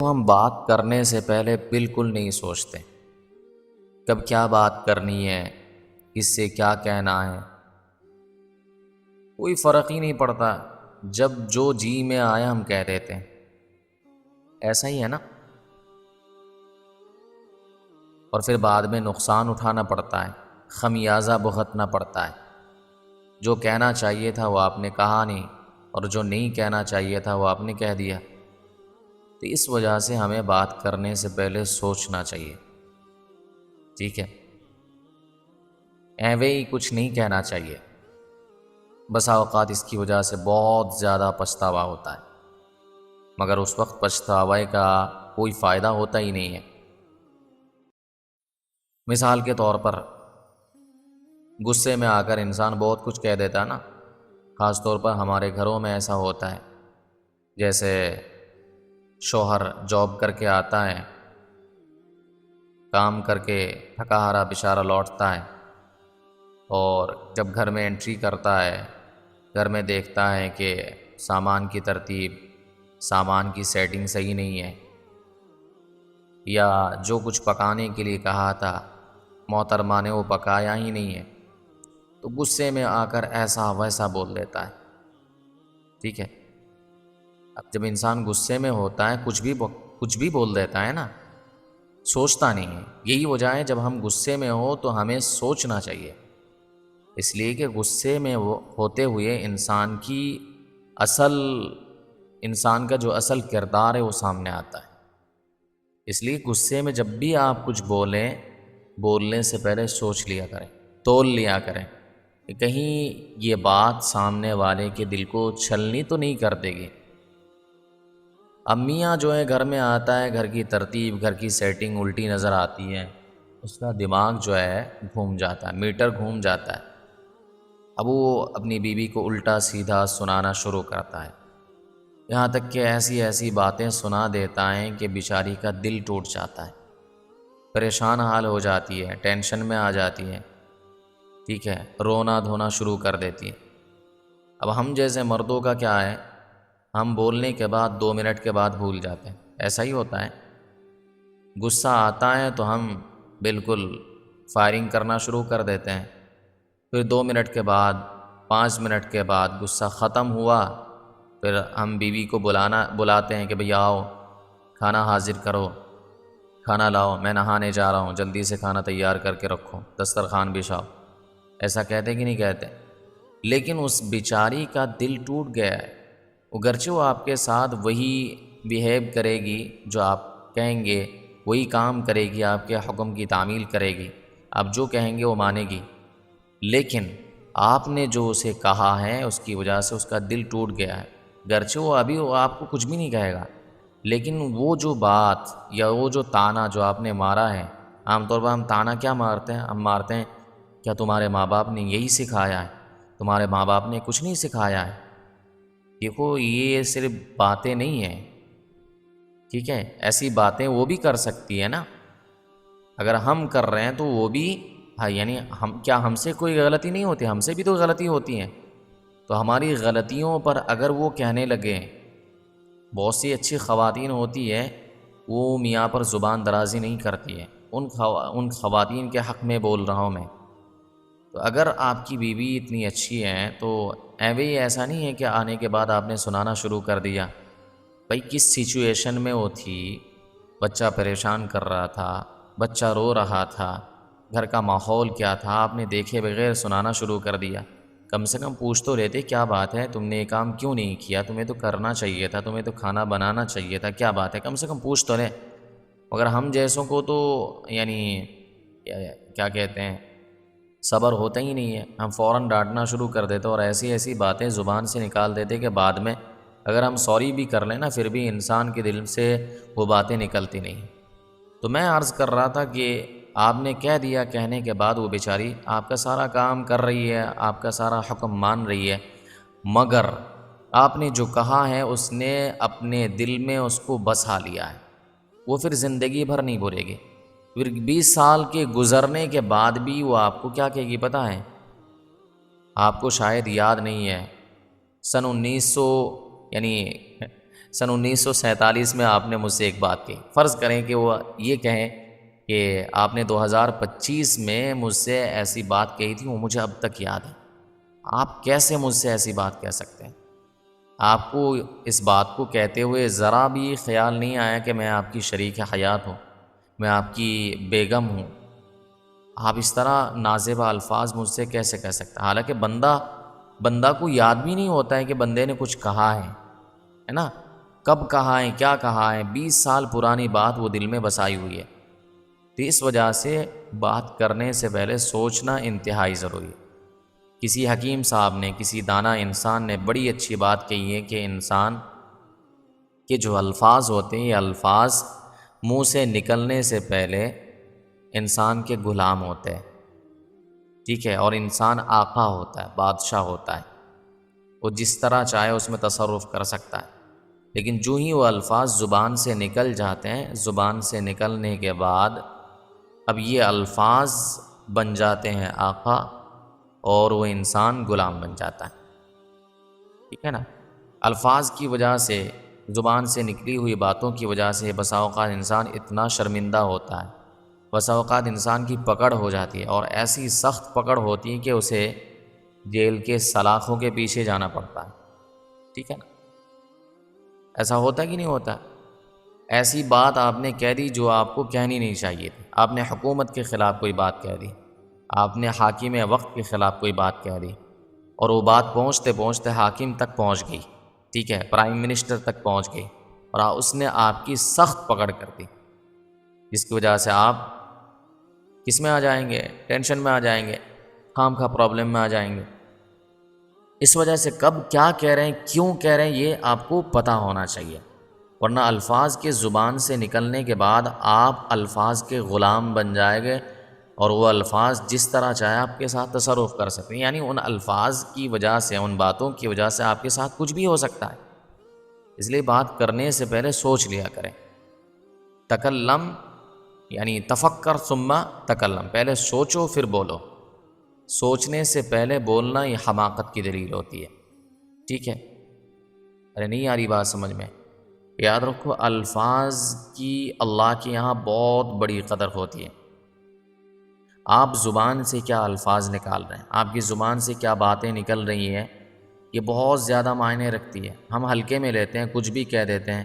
ہم بات کرنے سے پہلے بالکل نہیں سوچتے کب کیا بات کرنی ہے، کس سے کیا کہنا ہے، کوئی فرق ہی نہیں پڑتا۔ جب جو جی میں آیا ہم کہہ دیتے ہیں، ایسا ہی ہے نا؟ اور پھر بعد میں نقصان اٹھانا پڑتا ہے، خمیازہ بھگتنا پڑتا ہے۔ جو کہنا چاہیے تھا وہ آپ نے کہا نہیں، اور جو نہیں کہنا چاہیے تھا وہ آپ نے کہہ دیا۔ تو اس وجہ سے ہمیں بات کرنے سے پہلے سوچنا چاہیے، ٹھیک ہے؟ ایوے ہی کچھ نہیں کہنا چاہیے۔ بسا اوقات اس کی وجہ سے بہت زیادہ پچھتاوا ہوتا ہے، مگر اس وقت پچھتاوے کا کوئی فائدہ ہوتا ہی نہیں ہے۔ مثال کے طور پر غصے میں آ کر انسان بہت کچھ کہہ دیتا ہے نا، خاص طور پر ہمارے گھروں میں ایسا ہوتا ہے۔ جیسے شوہر جاب کر کے آتا ہے، کام کر کے تھکا ہارا بیچارہ لوٹتا ہے، اور جب گھر میں انٹری کرتا ہے، گھر میں دیکھتا ہے کہ سامان کی ترتیب، سامان کی سیٹنگ صحیح نہیں ہے، یا جو کچھ پکانے کے لیے کہا تھا محترمہ نے وہ پکایا ہی نہیں ہے، تو غصے میں آ کر ایسا ویسا بول دیتا ہے، ٹھیک ہے؟ اب جب انسان غصے میں ہوتا ہے کچھ بھی بول دیتا ہے نا، سوچتا نہیں ہے۔ یہی وجہ ہے جب ہم غصے میں ہو تو ہمیں سوچنا چاہیے، اس لیے کہ غصے میں ہوتے ہوئے انسان کا جو اصل کردار ہے وہ سامنے آتا ہے۔ اس لیے غصے میں جب بھی آپ کچھ بولنے سے پہلے سوچ لیا کریں، تول لیا کریں کہ کہیں یہ بات سامنے والے کے دل کو چھلنی تو نہیں کر دے گی۔ اب میاں جو ہے گھر میں آتا ہے، گھر کی ترتیب، گھر کی سیٹنگ الٹی نظر آتی ہے، اس کا دماغ جو ہے گھوم جاتا ہے، میٹر گھوم جاتا ہے۔ اب وہ اپنی بیوی کو الٹا سیدھا سنانا شروع کرتا ہے، یہاں تک کہ ایسی ایسی باتیں سنا دیتا ہے کہ بیچاری کا دل ٹوٹ جاتا ہے، پریشان حال ہو جاتی ہے، ٹینشن میں آ جاتی ہے، ٹھیک ہے؟ رونا دھونا شروع کر دیتی ہے۔ اب ہم جیسے مردوں کا کیا ہے، ہم بولنے کے بعد 2 منٹ کے بعد بھول جاتے ہیں، ایسا ہی ہوتا ہے۔ غصہ آتا ہے تو ہم بالکل فائرنگ کرنا شروع کر دیتے ہیں، پھر 2 منٹ کے بعد، 5 منٹ کے بعد غصہ ختم ہوا، پھر ہم بیوی کو بلاتے ہیں کہ بھئی آؤ، کھانا حاضر کرو، کھانا لاؤ، میں نہانے جا رہا ہوں، جلدی سے کھانا تیار کر کے رکھو، دسترخوان بچھاؤ۔ ایسا کہتے کہ نہیں کہتے؟ لیکن اس بیچاری کا دل ٹوٹ گیا ہے، اگرچہ وہ آپ کے ساتھ وہی بیہیو کرے گی جو آپ کہیں گے، وہی کام کرے گی، آپ کے حکم کی تعمیل کرے گی، آپ جو کہیں گے وہ مانے گی، لیکن آپ نے جو اسے کہا ہے اس کی وجہ سے اس کا دل ٹوٹ گیا ہے۔ گرچہ وہ آپ کو کچھ بھی نہیں کہے گا، لیکن وہ جو بات یا وہ جو طعنہ جو آپ نے مارا ہے، عام طور پر ہم طعنہ کیا مارتے ہیں؟ ہم مارتے ہیں کیا تمہارے ماں باپ نے یہی سکھایا ہے؟ تمہارے ماں باپ نے کچھ نہیں سکھایا ہے؟ دیکھو یہ صرف باتیں نہیں ہیں، ٹھیک ہے؟ ایسی باتیں وہ بھی کر سکتی ہے نا، اگر ہم کر رہے ہیں تو وہ بھی، یعنی ہم سے کوئی غلطی نہیں ہوتی؟ ہم سے بھی تو غلطی ہوتی ہیں، تو ہماری غلطیوں پر اگر وہ کہنے لگے، بہت سی اچھی خواتین ہوتی ہے وہ میاں پر زبان درازی نہیں کرتی ہے، ان خواتین کے حق میں بول رہا ہوں میں۔ تو اگر آپ کی بیوی اتنی اچھی ہے تو ایسا نہیں ہے کہ آنے کے بعد آپ نے سنانا شروع کر دیا۔ بھئی کس سچویشن میں وہ تھی، بچہ پریشان کر رہا تھا، بچہ رو رہا تھا، گھر کا ماحول کیا تھا، آپ نے دیکھے بغیر سنانا شروع کر دیا۔ کم سے کم پوچھ تو لیتے کیا بات ہے، تم نے یہ کام کیوں نہیں کیا، تمہیں تو کرنا چاہیے تھا، تمہیں تو کھانا بنانا چاہیے تھا، کیا بات ہے، کم سے کم پوچھ تو لے۔ مگر ہم جیسوں کو تو یعنی کیا کہتے ہیں، صبر ہوتا ہی نہیں ہے، ہم فوراً ڈانٹنا شروع کر دیتے اور ایسی ایسی باتیں زبان سے نکال دیتے کہ بعد میں اگر ہم سوری بھی کر لیں نا، پھر بھی انسان کے دل سے وہ باتیں نکلتی نہیں۔ تو میں عرض کر رہا تھا کہ آپ نے کہہ دیا، کہنے کے بعد وہ بیچاری آپ کا سارا کام کر رہی ہے، آپ کا سارا حکم مان رہی ہے، مگر آپ نے جو کہا ہے اس نے اپنے دل میں اس کو بسا لیا ہے، وہ پھر زندگی بھر نہیں بھولے گی۔ پھر 20 سال کے گزرنے کے بعد بھی وہ آپ کو کیا کہے گی پتہ ہے؟ آپ کو شاید یاد نہیں ہے، سن 1900 یعنی سن 1947 میں آپ نے مجھ سے ایک بات کہی، فرض کریں کہ وہ یہ کہیں کہ آپ نے 2025 میں مجھ سے ایسی بات کہی تھی، وہ مجھے اب تک یاد ہے۔ آپ کیسے مجھ سے ایسی بات کہہ سکتے ہیں؟ آپ کو اس بات کو کہتے ہوئے ذرا بھی خیال نہیں آیا کہ میں آپ کی شریک حیات ہوں، میں آپ کی بیگم ہوں؟ آپ اس طرح نازیبہ الفاظ مجھ سے کیسے کہہ سکتے ہیں؟ حالانکہ بندہ کو یاد بھی نہیں ہوتا ہے کہ بندے نے کچھ کہا ہے نا؟ کب کہا ہے، کیا کہا ہے، 20 سال پرانی بات وہ دل میں بسائی ہوئی ہے۔ تو اس وجہ سے بات کرنے سے پہلے سوچنا انتہائی ضروری ہے۔ کسی حکیم صاحب نے، کسی دانا انسان نے بڑی اچھی بات کہی ہے کہ انسان کے جو الفاظ ہوتے ہیں، یہ الفاظ منہ سے نکلنے سے پہلے انسان کے غلام ہوتے ہیں، ٹھیک ہے؟ اور انسان آقا ہوتا ہے، بادشاہ ہوتا ہے، وہ جس طرح چاہے اس میں تصرف کر سکتا ہے۔ لیکن جو ہی وہ الفاظ زبان سے نکل جاتے ہیں، زبان سے نکلنے کے بعد اب یہ الفاظ بن جاتے ہیں آقا، اور وہ انسان غلام بن جاتا ہے، ٹھیک ہے نا؟ الفاظ کی وجہ سے، زبان سے نکلی ہوئی باتوں کی وجہ سے بسا اوقات انسان اتنا شرمندہ ہوتا ہے، بسا اوقات انسان کی پکڑ ہو جاتی ہے، اور ایسی سخت پکڑ ہوتی ہے کہ اسے جیل کے سلاخوں کے پیچھے جانا پڑتا ہے، ٹھیک ہے نا؟ ایسا ہوتا کہ نہیں ہوتا؟ ایسی بات آپ نے کہہ دی جو آپ کو کہنی نہیں چاہیے تھی، آپ نے حکومت کے خلاف کوئی بات کہہ دی، آپ نے حاکم وقت کے خلاف کوئی بات کہہ دی، اور وہ بات پہنچتے پہنچتے حاکم تک پہنچ گئی، ٹھیک ہے، پرائم منسٹر تک پہنچ گئی، اور اس نے آپ کی سخت پکڑ کر دی، جس کی وجہ سے آپ کس میں آ جائیں گے؟ ٹینشن میں آ جائیں گے، خام خواہ پرابلم میں آ جائیں گے۔ اس وجہ سے کب کیا کہہ رہے ہیں، کیوں کہہ رہے ہیں، یہ آپ کو پتہ ہونا چاہیے، ورنہ الفاظ کے زبان سے نکلنے کے بعد آپ الفاظ کے غلام بن جائیں گے، اور وہ الفاظ جس طرح چاہے آپ کے ساتھ تصرف کر سکتے ہیں، یعنی ان الفاظ کی وجہ سے، ان باتوں کی وجہ سے آپ کے ساتھ کچھ بھی ہو سکتا ہے۔ اس لیے بات کرنے سے پہلے سوچ لیا کریں۔ تکلم یعنی تفکر ثم تکلم، پہلے سوچو پھر بولو۔ سوچنے سے پہلے بولنا یہ حماقت کی دلیل ہوتی ہے، ٹھیک ہے؟ ارے نہیں آ رہی بات سمجھ میں؟ یاد رکھو، الفاظ کی اللہ کے یہاں بہت بڑی قدر ہوتی ہے۔ آپ زبان سے کیا الفاظ نکال رہے ہیں، آپ کی زبان سے کیا باتیں نکل رہی ہیں، یہ بہت زیادہ معنی رکھتی ہے۔ ہم ہلکے میں لیتے ہیں، کچھ بھی کہہ دیتے ہیں،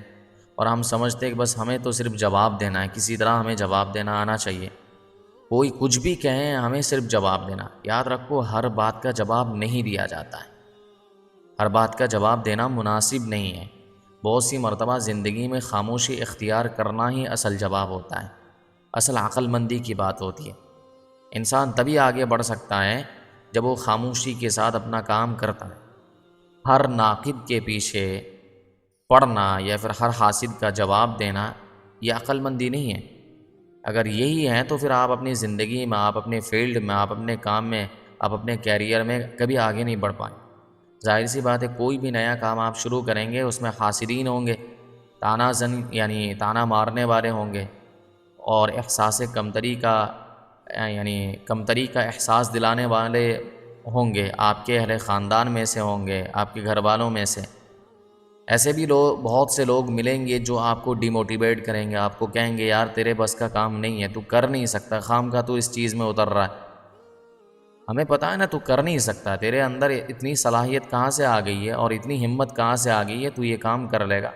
اور ہم سمجھتے ہیں کہ بس ہمیں تو صرف جواب دینا ہے، کسی طرح ہمیں جواب دینا آنا چاہیے، کوئی کچھ بھی کہیں ہمیں صرف جواب دینا۔ یاد رکھو، ہر بات کا جواب نہیں دیا جاتا ہے، ہر بات کا جواب دینا مناسب نہیں ہے۔ بہت سی مرتبہ زندگی میں خاموشی اختیار کرنا ہی اصل جواب ہوتا ہے، اصل عقل مندی کی بات ہوتی ہے۔ انسان تبھی آگے بڑھ سکتا ہے جب وہ خاموشی کے ساتھ اپنا کام کرتا ہے۔ ہر ناقد کے پیچھے پڑھنا یا پھر ہر حاسد کا جواب دینا یہ عقل مندی نہیں ہے۔ اگر یہی ہے تو پھر آپ اپنی زندگی میں، آپ اپنے فیلڈ میں، آپ اپنے کام میں، آپ اپنے کیریئر میں کبھی آگے نہیں بڑھ پائیں۔ ظاہر سی بات ہے، کوئی بھی نیا کام آپ شروع کریں گے اس میں حاسدین ہوں گے، تانا زن یعنی تانا مارنے والے ہوں گے، اور احساس کمتری کا احساس دلانے والے ہوں گے، آپ کے اہل خاندان میں سے ہوں گے، آپ کے گھر والوں میں سے۔ ایسے بھی بہت سے لوگ ملیں گے جو آپ کو ڈی موٹیویٹ کریں گے، آپ کو کہیں گے یار تیرے بس کا کام نہیں ہے، تو کر نہیں سکتا، خام کا تو اس چیز میں اتر رہا ہے، ہمیں پتہ ہے نا تو کر نہیں سکتا، تیرے اندر اتنی صلاحیت کہاں سے آ گئی ہے اور اتنی ہمت کہاں سے آ گئی ہے، تو یہ کام کر لے گا،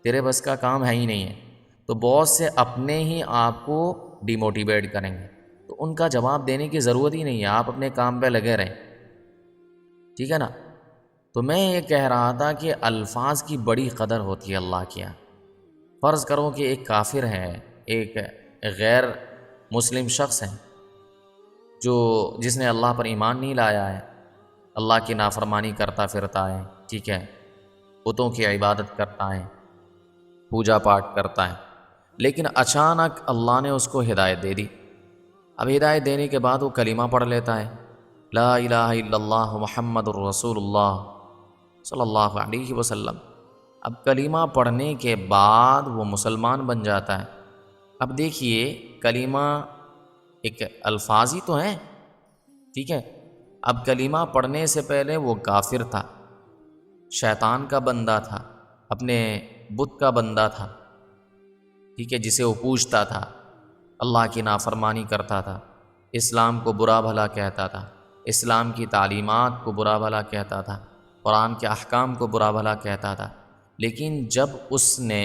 تیرے بس کا کام ہے ہی نہیں ہے۔ تو بہت سے اپنے ہی آپ کو ڈی موٹیویٹ کریں گے، تو ان کا جواب دینے کی ضرورت ہی نہیں ہے، آپ اپنے کام پہ لگے رہیں، ٹھیک ہے نا؟ تو میں یہ کہہ رہا تھا کہ الفاظ کی بڑی قدر ہوتی ہے اللہ کے یہاں۔ فرض کرو کہ ایک کافر ہے، ایک غیر مسلم شخص ہے، جس نے اللہ پر ایمان نہیں لایا ہے، اللہ کی نافرمانی کرتا پھرتا ہے، ٹھیک ہے، بتوں کی عبادت کرتا ہے، پوجا پاٹ کرتا ہے، لیکن اچانک اللہ نے اس کو ہدایت دے دی۔ اب ہدایت دینے کے بعد وہ کلمہ پڑھ لیتا ہے، لا الہ الا اللہ محمد الرسول اللہ صلی اللہ علیہ وسلم۔ اب کلمہ پڑھنے کے بعد وہ مسلمان بن جاتا ہے۔ اب دیکھیے، کلمہ ایک الفاظ ہی تو ہیں، ٹھیک ہے؟ اب کلمہ پڑھنے سے پہلے وہ کافر تھا، شیطان کا بندہ تھا، اپنے بت کا بندہ تھا، ٹھیک ہے، جسے وہ پوجتا تھا، اللہ کی نافرمانی کرتا تھا، اسلام کو برا بھلا کہتا تھا، اسلام کی تعلیمات کو برا بھلا کہتا تھا، قرآن کے احکام کو برا بھلا کہتا تھا، لیکن جب اس نے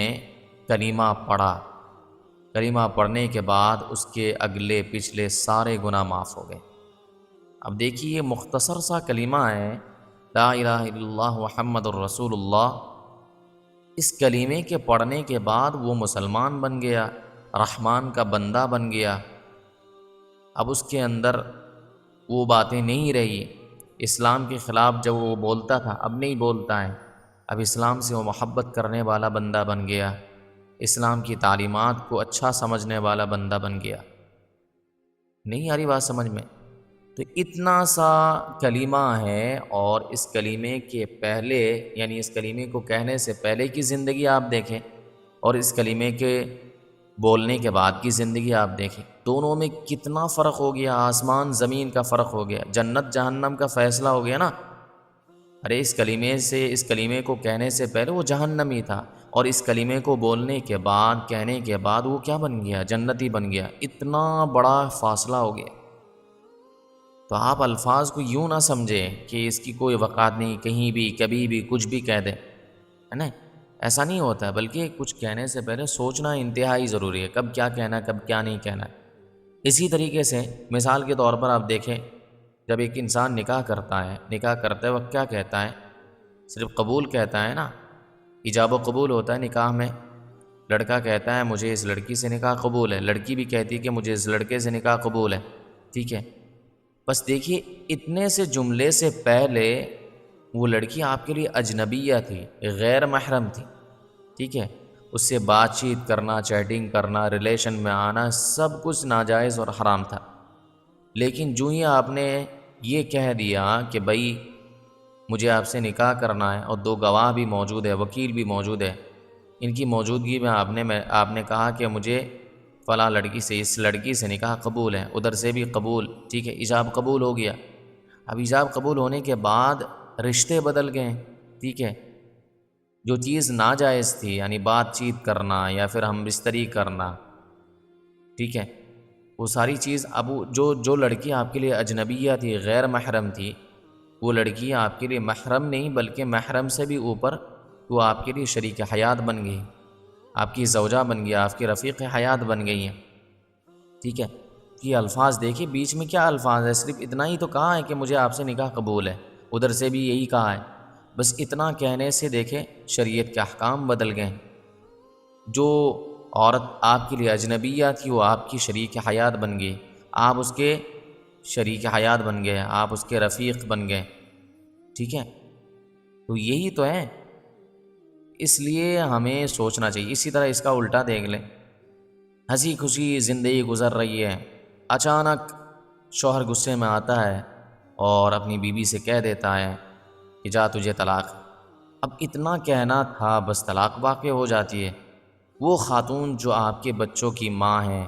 کلمہ پڑھا، کلمہ پڑھنے کے بعد اس کے اگلے پچھلے سارے گناہ معاف ہو گئے۔ اب دیکھیے یہ مختصر سا کلمہ ہے، لا الہ الا اللہ محمد الرسول اللہ۔ اس کلمے کے پڑھنے کے بعد وہ مسلمان بن گیا، رحمان کا بندہ بن گیا۔ اب اس کے اندر وہ باتیں نہیں رہی، اسلام کے خلاف جب وہ بولتا تھا اب نہیں بولتا ہے، اب اسلام سے وہ محبت کرنے والا بندہ بن گیا، اسلام کی تعلیمات کو اچھا سمجھنے والا بندہ بن گیا۔ نہیں آ رہی بات سمجھ میں؟ تو اتنا سا کلمہ ہے، اور اس کلمے کے پہلے، یعنی اس کلمے کو کہنے سے پہلے کی زندگی آپ دیکھیں، اور اس کلمے کے بولنے کے بعد کی زندگی آپ دیکھیں، دونوں میں کتنا فرق ہو گیا، آسمان زمین کا فرق ہو گیا، جنت جہنم کا فیصلہ ہو گیا نا۔ ارے اس کلمے سے، اس کلمے کو کہنے سے پہلے وہ جہنمی تھا، اور اس کلمے کو بولنے کے بعد، کہنے کے بعد وہ کیا بن گیا؟ جنتی بن گیا۔ اتنا بڑا فاصلہ ہو گیا۔ تو آپ الفاظ کو یوں نہ سمجھیں کہ اس کی کوئی وقعت نہیں، کہیں بھی کبھی بھی کچھ بھی کہہ دیں، ہے نا؟ ایسا نہیں ہوتا، بلکہ کچھ کہنے سے پہلے سوچنا انتہائی ضروری ہے، کب کیا کہنا ہے، کب کیا نہیں کہنا ہے۔ اسی طریقے سے مثال کے طور پر آپ دیکھیں، جب ایک انسان نکاح کرتا ہے، نکاح کرتے وقت کیا کہتا ہے؟ صرف قبول کہتا ہے نا، ایجاب و قبول ہوتا ہے نکاح میں۔ لڑکا کہتا ہے مجھے اس لڑکی سے نکاح قبول ہے، لڑکی بھی کہتی ہے کہ مجھے اس لڑکے سے نکاح قبول ہے، ٹھیک ہے۔ بس دیکھیے اتنے سے جملے سے پہلے وہ لڑکی آپ کے لیے اجنبیہ تھی، غیر محرم تھی، ٹھیک ہے۔ اس سے بات چیت کرنا، چیٹنگ کرنا، ریلیشن میں آنا، سب کچھ ناجائز اور حرام تھا۔ لیکن جو ہی آپ نے یہ کہہ دیا کہ بھائی مجھے آپ سے نکاح کرنا ہے، اور 2 گواہ بھی موجود ہے، وکیل بھی موجود ہے، ان کی موجودگی میں آپ نے کہا کہ مجھے فلاں لڑکی سے، اس لڑکی سے نکاح قبول ہے، ادھر سے بھی قبول، ٹھیک ہے، ایجاب قبول ہو گیا۔ اب ایجاب قبول ہونے کے بعد رشتے بدل گئے، ٹھیک ہے۔ جو چیز ناجائز تھی، یعنی بات چیت کرنا یا پھر ہم بستری کرنا، ٹھیک ہے، وہ ساری چیز اب جو لڑکی آپ کے لیے اجنبیہ تھی، غیر محرم تھی، وہ لڑکی آپ کے لیے محرم نہیں بلکہ محرم سے بھی اوپر، وہ آپ کے لیے شریک حیات بن گئی، آپ کی زوجہ بن گئی، آپ کی رفیق حیات بن گئی ہیں، ٹھیک ہے۔ یہ الفاظ دیکھیے بیچ میں کیا الفاظ ہے، صرف اتنا ہی تو کہا ہے کہ مجھے آپ سے نکاح قبول ہے، ادھر سے بھی یہی کہا ہے، بس اتنا کہنے سے دیکھیں شریعت کے احکام بدل گئے۔ جو عورت آپ کے لیے اجنبیہ تھی وہ آپ کی شریک حیات بن گئی، آپ اس کے شریک حیات بن گئے، آپ اس کے رفیق بن گئے، ٹھیک ہے۔ تو یہی تو ہے، اس لیے ہمیں سوچنا چاہیے۔ اسی طرح اس کا الٹا دیکھ لیں، ہنسی خوشی زندگی گزر رہی ہے، اچانک شوہر غصے میں آتا ہے اور اپنی بیوی سے کہہ دیتا ہے کہ جا تجھے طلاق ہے۔ اب اتنا کہنا تھا، بس طلاق واقع ہو جاتی ہے۔ وہ خاتون جو آپ کے بچوں کی ماں ہے،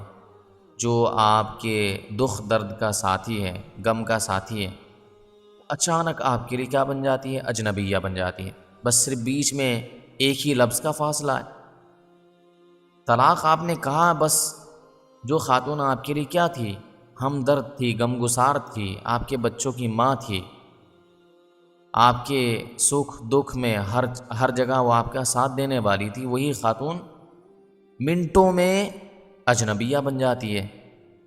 جو آپ کے دکھ درد کا ساتھی ہے، غم کا ساتھی ہے، اچانک آپ کے لیے کیا بن جاتی ہے؟ اجنبیہ بن جاتی ہے۔ بس صرف بیچ میں ایک ہی لفظ کا فاصلہ ہے، طلاق آپ نے کہا، بس جو خاتون آپ کے لیے کیا تھی؟ ہمدرد تھی، غمگسار تھی، آپ کے بچوں کی ماں تھی، آپ کے سکھ دکھ میں ہر جگہ وہ آپ کا ساتھ دینے والی تھی، وہی خاتون منٹوں میں اجنبیہ بن جاتی ہے۔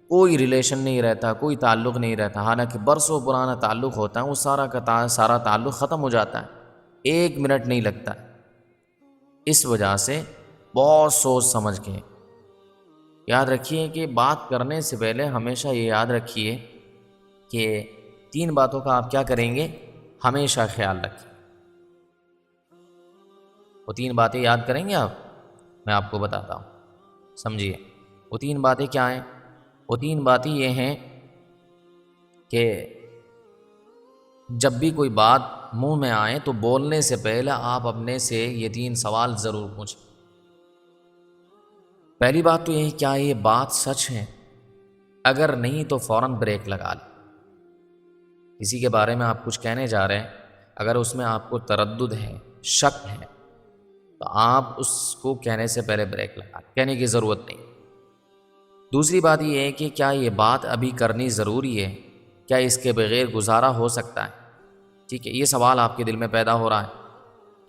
کوئی ریلیشن نہیں رہتا، کوئی تعلق نہیں رہتا، حالانکہ برسوں پرانا تعلق ہوتا ہے، وہ سارا کا سارا تعلق ختم ہو جاتا ہے، 1 منٹ نہیں لگتا۔ اس وجہ سے بہت سوچ سمجھ کے یاد رکھیے کہ بات کرنے سے پہلے ہمیشہ یہ یاد رکھیے کہ 3 باتوں کا آپ کیا کریں گے؟ ہمیشہ خیال رکھیں۔ وہ 3 باتیں یاد کریں گے آپ، میں آپ کو بتاتا ہوں، سمجھیے۔ وہ 3 باتیں کیا ہیں؟ وہ 3 باتیں یہ ہیں کہ جب بھی کوئی بات منہ میں آئے تو بولنے سے پہلے آپ اپنے سے یہ 3 سوال ضرور پوچھیں۔ پہلی بات تو یہ کیا یہ بات سچ ہے؟ اگر نہیں تو فوراً بریک لگا لیں۔ کسی کے بارے میں آپ کچھ کہنے جا رہے ہیں، اگر اس میں آپ کو تردد ہے، شک ہے، تو آپ اس کو کہنے سے پہلے بریک لگائیں، کہنے کی ضرورت نہیں۔ دوسری بات یہ ہے کہ کیا یہ بات ابھی کرنی ضروری ہے، کیا اس کے بغیر گزارا ہو سکتا ہے؟ ٹھیک ہے، یہ سوال آپ کے دل میں پیدا ہو رہا ہے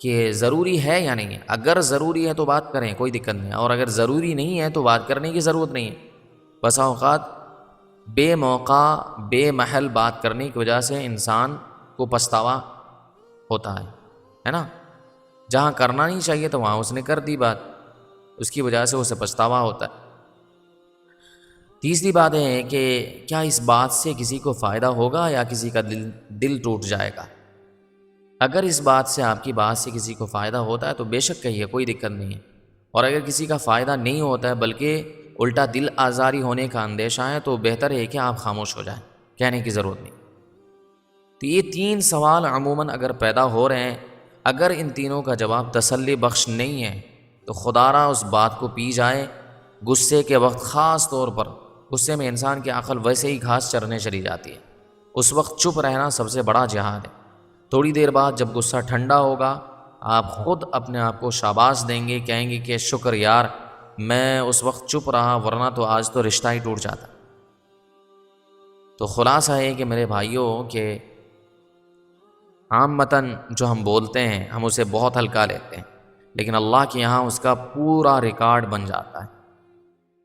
کہ ضروری ہے یا نہیں ہے۔ اگر ضروری ہے تو بات کریں، کوئی دقت نہیں ہے، اور اگر ضروری نہیں ہے تو بات کرنے کی ضرورت نہیں ہے۔ بسا اوقات بے موقع بے محل بات کرنے کی وجہ سے انسان کو پچھتاوا ہوتا ہے نا۔ جہاں کرنا نہیں چاہیے تو وہاں اس نے کر دی بات، اس کی وجہ سے اسے پچھتاوا ہوتا ہے۔ تیسری بات یہ ہے کہ کیا اس بات سے کسی کو فائدہ ہوگا یا کسی کا دل ٹوٹ جائے گا۔ اگر اس بات سے، آپ کی بات سے کسی کو فائدہ ہوتا ہے تو بے شک کہیے، کوئی دقت نہیں ہے، اور اگر کسی کا فائدہ نہیں ہوتا ہے بلکہ الٹا دل آزاری ہونے کا اندیشہ ہے تو بہتر ہے کہ آپ خاموش ہو جائیں، کہنے کی ضرورت نہیں۔ تو یہ 3 سوال عموماً اگر پیدا ہو رہے ہیں، اگر ان تینوں کا جواب تسلی بخش نہیں ہے تو خدا را اس بات کو پی جائے۔ غصے کے وقت خاص طور پر، غصے میں انسان کی عقل ویسے ہی گھاس چرنے چلی جاتی ہے، اس وقت چپ رہنا سب سے بڑا جہاد ہے۔ تھوڑی دیر بعد جب غصہ ٹھنڈا ہوگا، آپ خود اپنے آپ کو شاباش دیں گے، کہیں گے کہ شکر یار میں اس وقت چپ رہا، ورنہ تو آج تو رشتہ ہی ٹوٹ جاتا۔ تو خلاصہ ہے کہ میرے بھائیوں کہ عامتاً جو ہم بولتے ہیں ہم اسے بہت ہلکا لیتے ہیں، لیکن اللہ کے یہاں اس کا پورا ریکارڈ بن جاتا ہے۔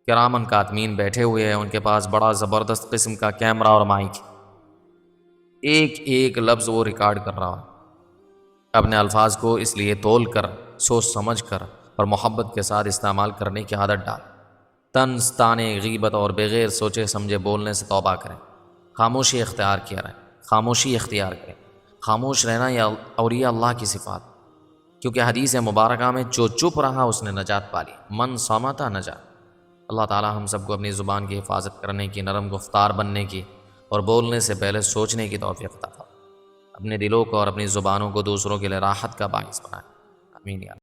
کرامن کاتمین بیٹھے ہوئے ہیں، ان کے پاس بڑا زبردست قسم کا کیمرہ اور مائک، ایک ایک لفظ وہ ریکارڈ کر رہا ہے۔ اپنے الفاظ کو اس لیے تول کر، سوچ سمجھ کر اور محبت کے ساتھ استعمال کرنے کی عادت ڈال۔ طنز، طعنے، غیبت اور بغیر سوچے سمجھے بولنے سے توبہ کریں۔ خاموشی اختیار کیا رہیں، خاموشی اختیار کریں۔ خاموش رہنا یہ اولیاء اللہ کی صفات، کیونکہ حدیث مبارکہ میں جو چپ رہا اس نے نجات پالی، من صامت نجات۔ اللہ تعالی ہم سب کو اپنی زبان کی حفاظت کرنے کی، نرم گفتار بننے کی اور بولنے سے پہلے سوچنے کی توفیق عطا فرمائے۔ اپنے دلوں کو اور اپنی زبانوں کو دوسروں کے لیے راحت کا باعث بنائے، آمین یا